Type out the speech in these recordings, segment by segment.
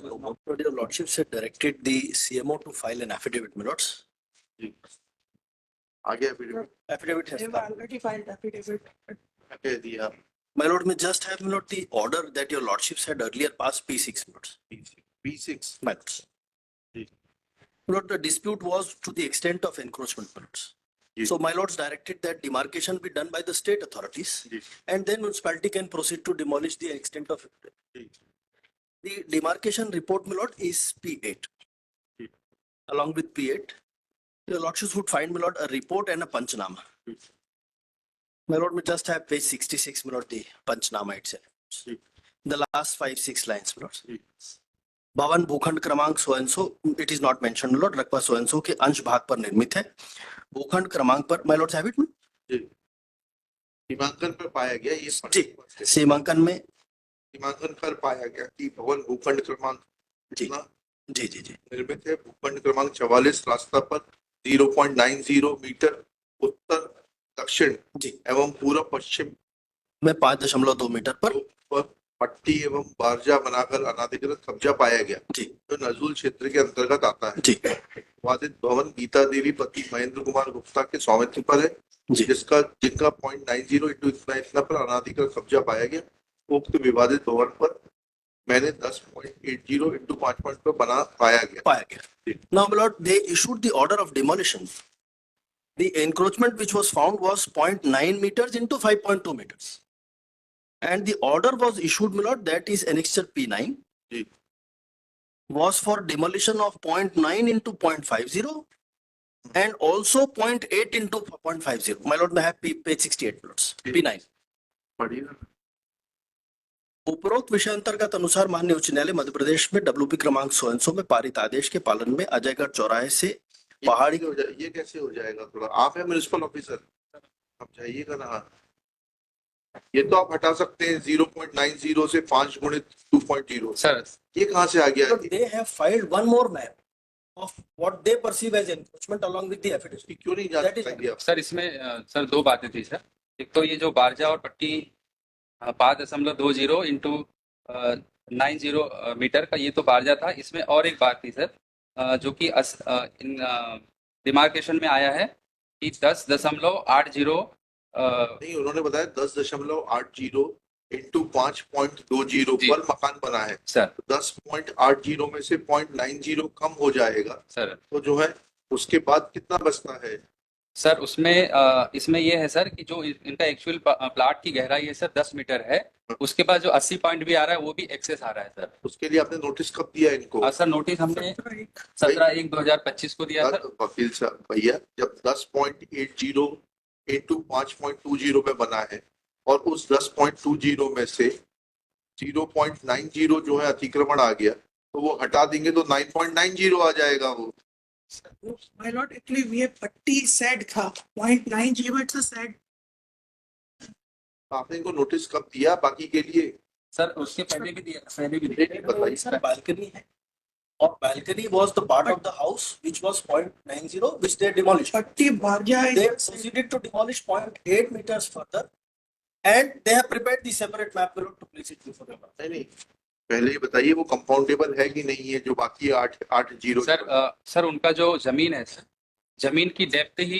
But your lordship said directed the CMO to file an affidavit, my lords. जी आगे affidavit Affidavit has They've come. already filed affidavit. कह दिया My lord, may just have, my lord, the order that your lordship said earlier passed P6, my lords. P6 My lords. Ji My lord, the dispute was to the extent of encroachment, my lords. Yes. So my lords directed that demarcation be done by the state authorities, ji and then municipality can proceed to demolish the extent of it. Ji The demarcation report, my lord, is P8. Ji Along with P8, your lordships would find, my lord, a report and a Panchnama. Ji My lord, may just have page 66, my lord, the Panchnama itself. Ji The last 5-6 lines, my lord. जी भवन भूखंड क्रमांक so and so, it is not mention, my lord, रकबा so and so के अंश भाग पर निर्मित है. भूखंड क्रमांक पर, my lord's have it, जी सीमांकन पर पाया गया ये जी सीमांकन में सीमांकन पर पाया गया कि भवन भूखंड क्रमांक जी कितना जी जी जी निर्मित है. भूखंड क्रमांक 44 रास्ता पर 0.90 मीटर उत्तर दक्षिण जी एवं पूर्व पश्चिम में 5.2 मीटर पर पर पट्टी एवं बारजा बनाकर अनाधिकृत कब्जा पाया गया जी जो नजूल क्षेत्र के अंतर्गत आता है. जी वादित भवन गीता देवी पति महेंद्र कुमार गुप्ता के स्वामित्व पर है जी जिनका 0.90 इंटू इतना पर अनाधिकृत कब्जा पाया गया. उक्त विवादित भवन पर मैंने 10.80 इंटू 5 पर बना पाया गया. पाया गया. Now, my lord, they issued the order of demolition. The encroachment which was found was 0.9 meters into 5.2 meters. And the order was issued, my lord, that is annexure P9, ji was for demolition of 0.9 into 0.50 and also 0.8 into 0.50. My lord, may have page 68, my lords. P9. बढ़िया. उपरोक्त विषय अंतर्गत अनुसार माननीय उच्च न्यायालय मध्य प्रदेश में WP क्रमांक 100 में पारित आदेश के पालन में अजयगढ़ चौराहे से पहाड़ी ये कैसे हो जाएगा? थोड़ा आप है म्युनिसिपल ऑफिसर, आप जाइएगा ना. ये तो आप हटा सकते हैं 0.90 से 5 गुणित 2.0. सर ये कहाँ से आ गया? But they have filed one more map of what they perceive as encroachment along with the affidavit. ये क्यों नहीं जा That is- सकता आप? सर इसमें सर दो बातें थी सर. एक तो ये जो बारजा और पट्टी 5.20 इंटू 90 मीटर का ये तो बारजा था. इसमें और एक बात थी सर जो कि इन डिमार्केशन में आया है कि 10.80 नहीं, उन्होंने बताया 10.80 इंटू 5.20 जी. पर मकान बना है. सर 10.80 में से 0.90 कम हो जाएगा सर तो जो है उसके बाद कितना बचता है? सर उसमें इसमें ये है सर कि जो इनका एक्चुअल प्लाट की गहराई है सर 10 मीटर है. उसके बाद जो 80 पॉइंट भी आ रहा है वो भी एक्सेस आ रहा है सर. उसके लिए आपने नोटिस कब दिया इनको? सर नोटिस हमने 17/1/2025 को दिया सर. वकील साहब भैया, जब 10.80 इंटू 5.20 में बना है और उस 10.20 में से 0.90 जो है अतिक्रमण आ गया तो वो हटा देंगे तो 9.90 आ जाएगा वो. My lord, actually we have पट्टी said था 0.90, it's a said. आपने इनको नोटिस कब दिया बाकी के लिए? सर उसके पहले भी दिया बताइए. Sir, balcony है और balcony was the part of the house which was 0.90 which they demolished. पट्टी बारजा They is proceeded to demolish 0.8 meters further and they have prepared the separate map below to place it before the court. नहीं, पहले ये बताइए वो compoundable है कि नहीं है जो बाकी 8.80? सर उनका जो जमीन है सर, जमीन की डेप्थ ही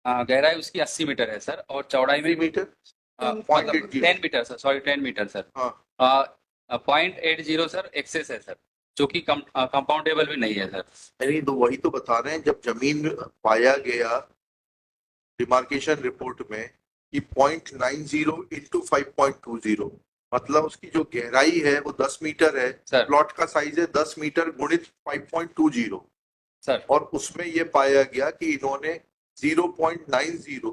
गहराई उसकी 80 मीटर है सर और चौड़ाई में metre 10 metre sir. Sorry 10 metre sir. 0.80 sir excess है सर जो कि कंपाउंडेबल भी नहीं है सर. नहीं तो वही तो बता रहे हैं. जब जमीन पाया गया डिमार्केशन रिपोर्ट में कि 0.90 इंटू 5.20 मतलब उसकी जो गहराई है वो 10 मीटर है. सर प्लॉट का साइज है 10 मीटर गुणित 5.20 सर और उसमें ये पाया गया कि इन्होंने 0.90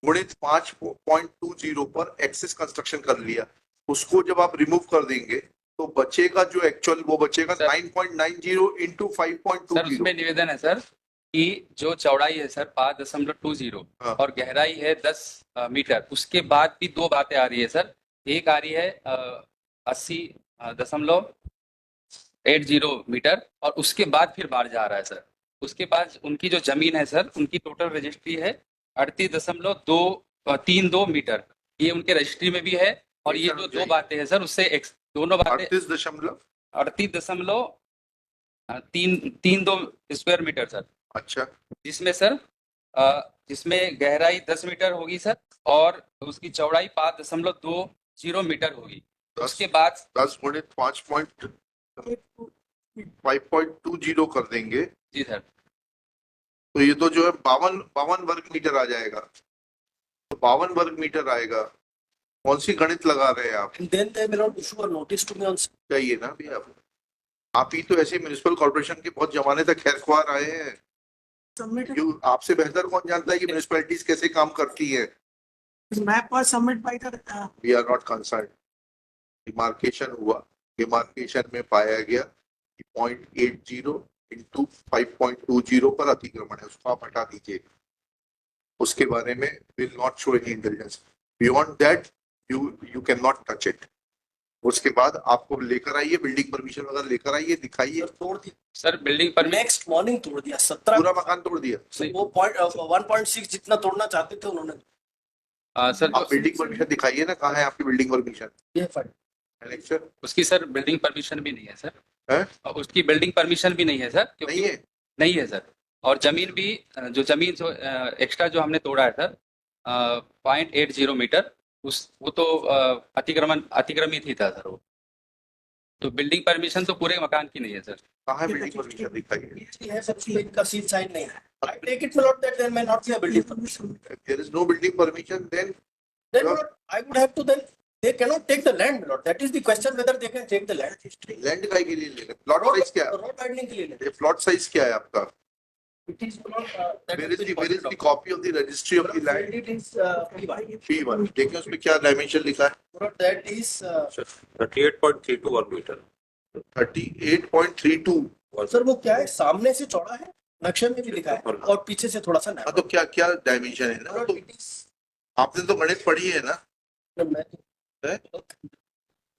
गुणित 5.20 पर एक्सेस कंस्ट्रक्शन कर लिया. उसको जब आप रिमूव कर देंगे तो बचेगा जो एक्चुअल वो बचेगा सर, 9.90 इंटू सर 5.20. उसमें निवेदन है सर कि जो चौड़ाई है सर 5.20 हाँ. और गहराई है 10 मीटर. उसके बाद भी दो बातें आ रही है सर. एक आ रही है 80.80 मीटर और उसके बाद फिर बाहर जा रहा है सर. उसके बाद उनकी जो जमीन है सर उनकी टोटल रजिस्ट्री है 38.232 मीटर. ये उनके रजिस्ट्री में भी है और ये जो दो बातें हैं सर उससे दोनों बातें 38 दशमलव 38.32 स्क्वायर मीटर सर, अच्छा, जिसमें सर जिसमें गहराई 10 मीटर होगी सर और उसकी चौड़ाई 5.20 मीटर होगी। 10 उसके बाद 10 गुणित 5.20 कर देंगे जी सर, तो ये तो जो है 52 वर्ग मीटर आ जाएगा। तो 52 वर्ग मीटर आएगा। कौन सी गणित लगा रहे हैं आप? And then they will not issue a notice to me on. चाहिए ना भैया, आप ही तो ऐसे म्युनिसिपल कॉर्पोरेशन के बहुत जमाने तक खैरख्वार आए हैं। Submitted. क्यों, आपसे बेहतर कौन जानता है कि म्युनिसिपैलिटीज कैसे काम करती है? This map was submitted by the we are not concern. Demarcation हुआ, डिमार्केशन में पाया गया कि 0.80 इंटू 5.20 पर अतिक्रमण है, उसको आप हटा दीजिए। उसके बारे में will not show any intelligence. Beyond that you can not touch it. उसके बाद आपको लेकर आइए, बिल्डिंग परमिशन वगैरह लेकर आइए, दिखाइए। तोड़ दिया sir building permit next morning, तोड़ दिया 17 पूरा मकान तोड़ दिया। वो 1.6 जितना तोड़ना चाहते थे उन्होंने। सर आप बिल्डिंग परमिशन दिखाइए ना, कहाँ है आपकी बिल्डिंग परमिशन? ये फाइल एनेक्चर उसकी सर बिल्डिंग परमिशन भी नहीं है सर, है? और उसकी बिल्डिंग परमिशन भी नहीं है सर, क्योंकि नहीं है। नहीं है सर। और जमीन भी जो एक्स्ट्रा जो हमने तोड़ा है सर 0.80 मीटर, वो तो अतिक्रमित ही था सर वो। तो बिल्डिंग परमिशन तो पूरे मकान की नहीं है सर। कहाँ है बिल्डिंग परमिशन? दिखाइए। ये है सर, उसमें इनका सील साइन नहीं है। I take it my lord that there may not be a building permission. If there is no building permission, then Then my lord, I would have to then, they cannot take the land my lord. That is the question whether they can take the land. Land काय के लिए ले रहे? Plot size क्या है? Road widening के लिए ले। ये प्लॉट साइज क्या है आपका? It is my lord, that Where has is been the pointed out. copy of the registry of the land? It is P1. P1। देखिए उसमें क्या डायमेंशन लिखा है? My lord, that is 38.32 वर्ग मीटर। 38.32। सर वो क्या है, सामने से चौड़ा है, नक्शे में भी लिखा है, और पीछे से थोड़ा सा हाँ, नैरो। तो क्या क्या डायमेंशन है ना? तो It is आपने तो गणित पढ़ी है ना? है?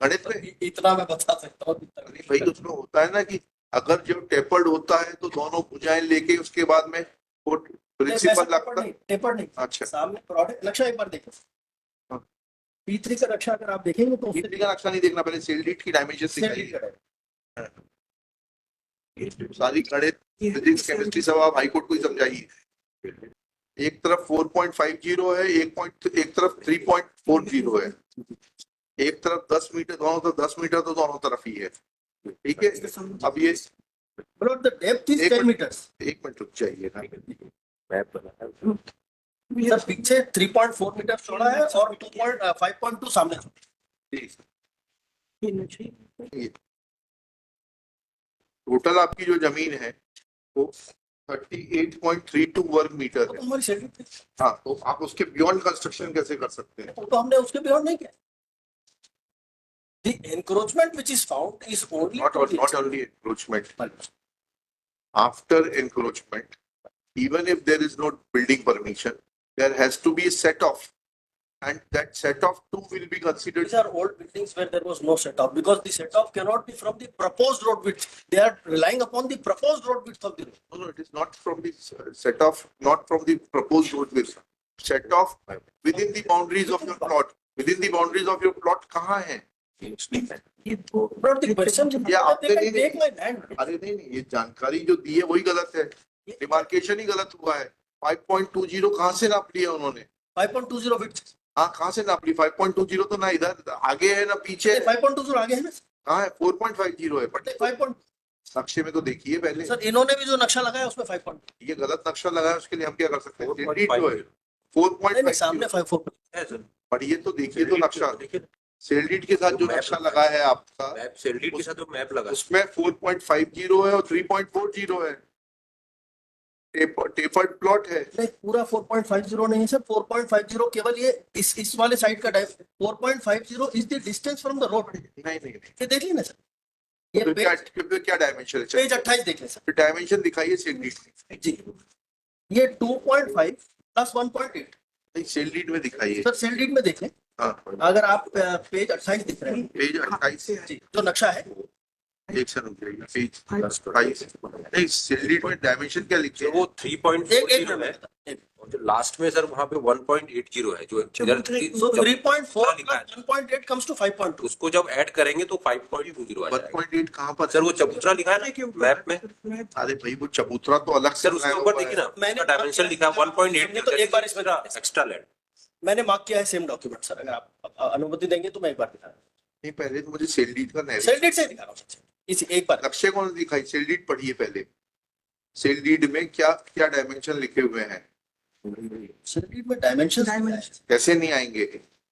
गणित में इतना मैं बता सकता हूँ। अरे भाई, उसमें होता है ना कि अगर जब टेपर्ड होता है तो दोनों भुजाएं लेके उसके बाद में वो प्रिंसिपल लगता है। टेपर नहीं, अच्छा। सामने प्रोडक्ट नक्शा एक बार देखो। हाँ। P3 का नक्शा अगर आप देखेंगे तो P3 का नक्शा नहीं देखना, पहले सेल डीड की डायमेंशन दिखाइए। सारी गणित, फिजिक्स, केमिस्ट्री सब आप हाईकोर्ट को ही समझाइए। एक तरफ 4.50 है, एक तरफ 3.40 है, एक तरफ 10 मीटर, दोनों तरफ 10 मीटर, तो दोनों तरफ ही है। ठीक है। अब ये But the depth is एक 10 मिनट- meters. एक मिनट रुक जाइए ना। मैप बना है। सर पीछे 3.4 मीटर चौड़ा है और 5.2 सामने। टोटल आपकी जो जमीन है वो 38.32 वर्ग मीटर तो है। हमारी शेड्यूल थी, हाँ, तो आप उसके बियॉन्ड कंस्ट्रक्शन कैसे कर सकते हैं? तो हमने उसके बियॉन्ड नहीं किया। The encroachment which is found is only Not only encroachment. After encroachment, even if there is no building permission, there has to be a set off, and that set off too will be considered. These are old buildings where there was no set off, because the set off cannot be from the proposed road width. They are relying upon the proposed road width of the road. No, it is not from the set off, not from the proposed road width. Set off within the boundaries of your plot. Within the boundaries of your plot कहाँ है? But the question is, Yeah, they नहीं, can take my land. अरे नहीं, ये जानकारी जो दी है वही गलत है। डिमार्केशन ही गलत हुआ है। 5.20 कहाँ से नाप लिया उन्होंने? 5.20 width. हाँ, कहाँ से नाप ली? 5.20 तो ना इधर आगे है ना पीछे है। 5.20 आगे है ना? कहाँ है? 4.50 है। बट 5. नक्शे में तो देखिए पहले। सर इन्होंने भी जो नक्शा लगाया उसमें 5. ये गलत नक्शा लगा है, उसके लिए हम क्या कर सकते हैं? 4.50 जो है नहीं, 4.50 सामने 5.4. है सर। और ये तो देखिए तो नक्शा देखिए सेल डीड के साथ जो मैप नक्शा लगा है आपका, मैप सेल डीड के साथ जो मैप लगा उसमें 4.50 है और 3.40 है। टेपर्ड प्लॉट है। नहीं, पूरा 4.50 नहीं है सर, 4.50 केवल ये इस वाले साइड का type. 4.50 is the distance from the road. नहीं, ये देखिए ना सर, ये फिर क्या डायमेंशन है? पेज 28 देखिए सर फिर डायमेंशन दिखाइए सेल डीड। जी। ये 2.5 प्लस 1.8 नहीं, सेल डीड में दिखाइए। सर सेल डीड में देखें, हाँ, अगर आप पेज 28 दिख रहे हैं पेज 28 जी, जो नक्शा है एक से रुक जाइए। पेज 28 नहीं, सेल डीड में डायमेंशन क्या लिखे वो हैं? 3.40 एक है मिनट और जो लास्ट में सर वहाँ पे 1.80 है जो इधर So 3.4 लिखा है। plus 1.8 comes to 5.2. उसको जब ऐड करेंगे तो 5.20 आ जाएगा 1.8 कहाँ पर सर वो चबूतरा लिखा है ना मैप में अरे भाई वो चबूतरा तो अलग से सर उसके बनाया ऊपर हुआ देखिए है। ना मैंने उसका डायमेंशन लिखा है 1.8 तो एक बार इसमें एक्स्ट्रा लैंड मैंने मार्क किया है सेम डॉक्यूमेंट सर, अगर आप अनुमति देंगे तो मैं एक बार दिखा रहा नहीं पहले तो मुझे सेल डीड का हूँ। narration- सेल डीड से दिखा रहा हूँ सर, इसी एक बार। नक्शे कौन सा दिखाई सेल डीड पढ़िए पहले सेल डीड में क्या क्या डायमेंशन लिखे हुए हैं सेल डीड में डायमेंशन कैसे नहीं आएंगे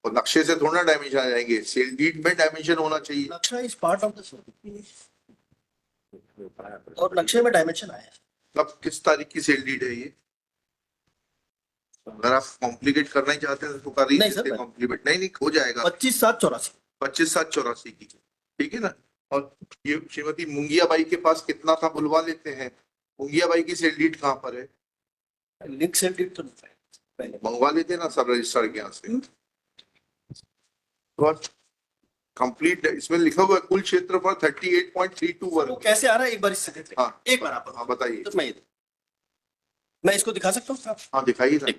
और नक्शे से थोड़ा डायमेंशन आ जाएंगे सेल डीड में डायमेंशन होना चाहिए नक्शा इज पार्ट ऑफ द और नक्शे में डायमेंशन आया है। अब किस तारीख की सेल डीड है ये अगर आप कॉम्प्लिकेट करना ही चाहते हैं तो कर ही नहीं सर, देते मैं- कॉम्प्लीमेंट नहीं हो जाएगा 25/7/84। 25/7/84 की ठीक है ना और ये श्रीमती मुंगिया बाई के पास कितना था बुलवा लेते हैं मुंगिया बाई की सेल डीड कहाँ पर है लिंक सेल डीड तो नहीं है पहले। मंगवा लेते ना सब रजिस्टर के यहाँ से और कंप्लीट इसमें लिखा हुआ है कुल क्षेत्रफल 38.32 वो वर्ग कैसे आ रहा है एक बार इससे देख लें। हाँ एक बार आप हाँ बताइए तो मैं इसको दिखा सकता हूँ हाँ दिखाइए ना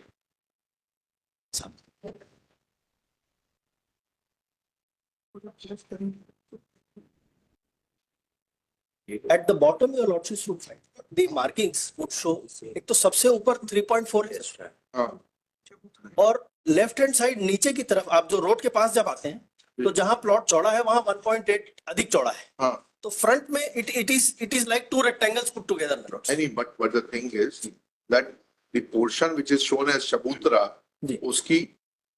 At the bottom your lordship should find the markings would show एक तो सबसे ऊपर 3.4 है हाँ और लेफ्ट हैंड साइड नीचे की तरफ आप जो रोड के पास जब आते हैं तो जहां प्लॉट चौड़ा है वहां 1.8 अधिक चौड़ा है। हाँ तो फ्रंट में it is like to rectangles put together. any but the thing is that the portion which is shown as चबूतरा जी। उसकी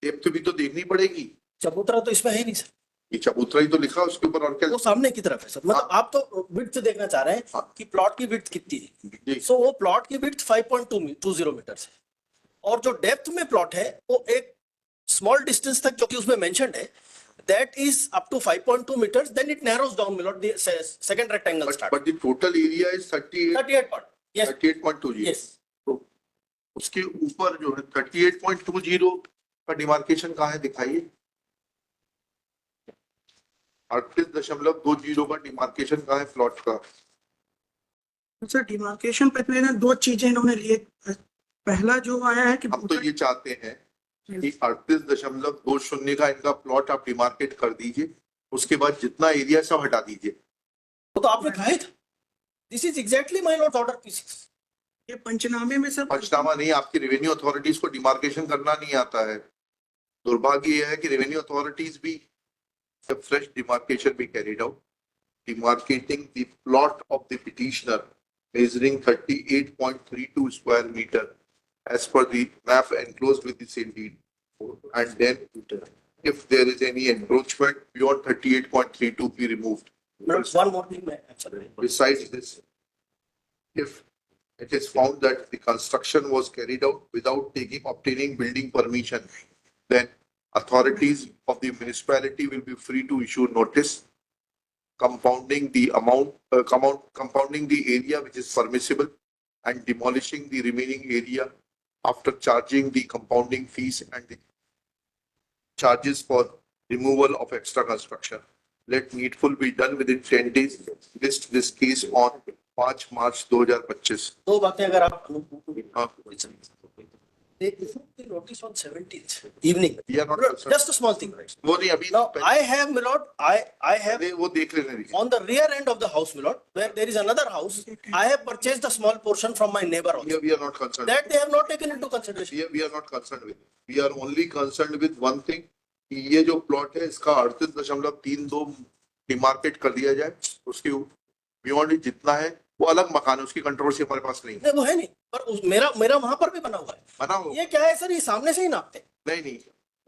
डेप्थ भी तो देखनी पड़ेगी चबूतरा तो इसमें है नहीं सर, ये चबूतरा ही तो लिखा है उसके ऊपर और क्या वो सामने की तरफ है सर। मतलब आप तो विड्थ देखना चाह रहे हैं हाँ। कि प्लॉट की विड्थ कितनी है। जी सो वो प्लॉट की विड्थ 5.20 मीटर है और जो डेप्थ में प्लॉट है वो एक स्मॉल डिस्टेंस तक जो कि उसमें मेंशन्ड है that is up to 5.2 meters, then it narrows down below the second rectangle start. but the total area is 38 point. Yes. 38.20 Yes. तो उसके ऊपर जो है 38.20 का डिमार्केशन कहाँ है दिखाइए 38.20 का डिमार्केशन कहाँ है प्लॉट का सर डिमार्केशन पे तो दो चीजें इन्होंने लिए। पहला जो आया है कि हम तो ये चाहते हैं कि 38.20 का इनका प्लॉट आप डिमार्केट कर दीजिए उसके बाद जितना एरिया सब हटा दीजिए वो तो आपने कहा था। This is exactly my lord's order P6. ये पंचनामे में सर पंचनामा नहीं आपकी रेवेन्यू अथॉरिटीज को डिमार्केशन करना नहीं आता है दुर्भाग्य यह है कि रेवेन्यू अथॉरिटीज भी फ्रेश डिमार्केशन भी carried out demarcating the plot of the petitioner measuring 38.32 square meter as per the map enclosed with the same deed and then if there is any encroachment beyond 38.32 be removed. One more thing, sorry. Besides this, if it is found that the construction was carried out without obtaining building permission, then authorities of the municipality will be free to issue notice compounding the compounding the area which is permissible and demolishing the remaining area after charging the compounding fees and the charges for removal of extra construction. Let needful be done within 10 days. List this case on 5 March 2025. दो बातें अगर आप हाँ, They issued the notice on 17th evening. we are not concerned. Just a small thing. वो नहीं अभी Now I have, my lord, I have अरे वो देख लेने दीजिए. on the rear end of the house, my lord, where there is another house. I have purchased a small portion from my neighbor also. We are not concerned. That they have not taken into consideration. We are not concerned with. We are only concerned with one thing. कि ये जो plot है इसका 38.32 demarcate कर दिया जाए उसके beyond जितना है वो अलग मकान है उसकी कंट्रोवर्सी हमारे पास नहीं है. नहीं, वो है नहीं, पर मेरा वहां पर भी बना हुआ है. बना हो ये क्या है सर, ये सामने से ही नापते हैं. नहीं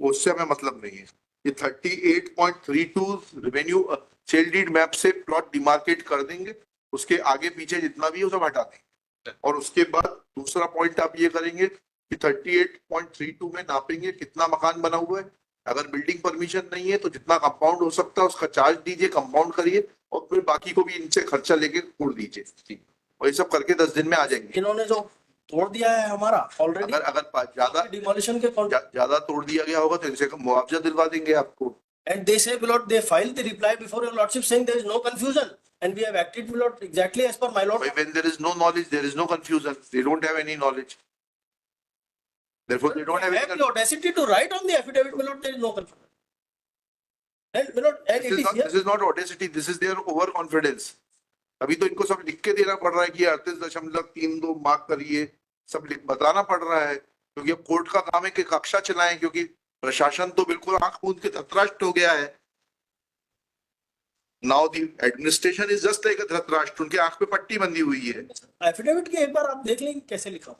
उससे हमें मतलब नहीं है. ये 38.32 रेवेन्यू सेल डीड मैप से प्लॉट डिमार्केट कर देंगे उसके आगे पीछे जितना भी है वो सब हटा देंगे और उसके बाद दूसरा पॉइंट आप ये करेंगे कि 38.32 में नापेंगे कितना मकान बना हुआ है. अगर बिल्डिंग परमिशन नहीं है तो जितना कंपाउंड हो सकता है उसका चार्ज दीजिए कंपाउंड करिए और फिर बाकी को भी इनसे खर्चा लेके छोड़ दीजिए और ये सब करके 10 दिन में आ जाएंगे. इन्होंने जो तोड़ दिया है हमारा ऑलरेडी, अगर ज्यादा डिमोलिशन के ज्यादा तोड़ दिया गया होगा तो इनसे मुआवजा दिलवा देंगे आपको. and they say, my lord, they filed the reply before your lordship saying there is no confusion and we have acted, my lord, exactly as per my lord. When there is no knowledge, there is no confusion. They don't have any knowledge. Therefore, they don't have Have any. the audacity to write on the affidavit, my lord, there is no confidence. And my lord, and This it is is not, here. this is not audacity, this is their overconfidence. अभी तो इनको सब लिख के देना पड़ रहा है कि 38.32 मार्क करिए, सब लिख बताना पड़ रहा है, क्योंकि अब कोर्ट का काम है कि कक्षा चलाएं, क्योंकि प्रशासन तो बिल्कुल आंख मूंद के धृतराष्ट्र हो गया है. Now the administration is just like a Dhritarashtra, उनके आंख पे पट्टी बंधी हुई है, एफिडेविट की एक बार आप देख लेंगे कैसे लिखा हो.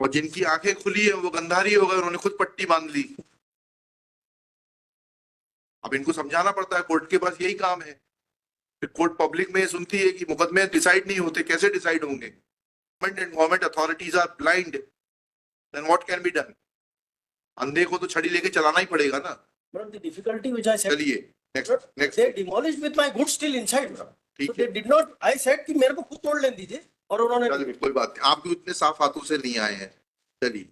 और जिनकी आंखें खुली है वो गंधारी हो गए, उन्होंने खुद पट्टी बांध ली. अब इनको समझाना पड़ता है, कोर्ट के पास यही काम है. फिर कोर्ट पब्लिक में सुनती है कि मुकदमे डिसाइड नहीं होते, कैसे डिसाइड होंगे? Government authorities are blind, then what can be done? अंधे को तो छड़ी लेके चलाना ही पड़ेगा ना. But the difficulty which I said, चलिए next they demolished with my goods still inside. So ठीक they है. did not, I said कि मेरे को खुद तोड़ लेने दीजिए, और उन्होंने चलिए, कोई बात नहीं, आप भी उतने साफ हाथों से नहीं आए हैं. चलिए.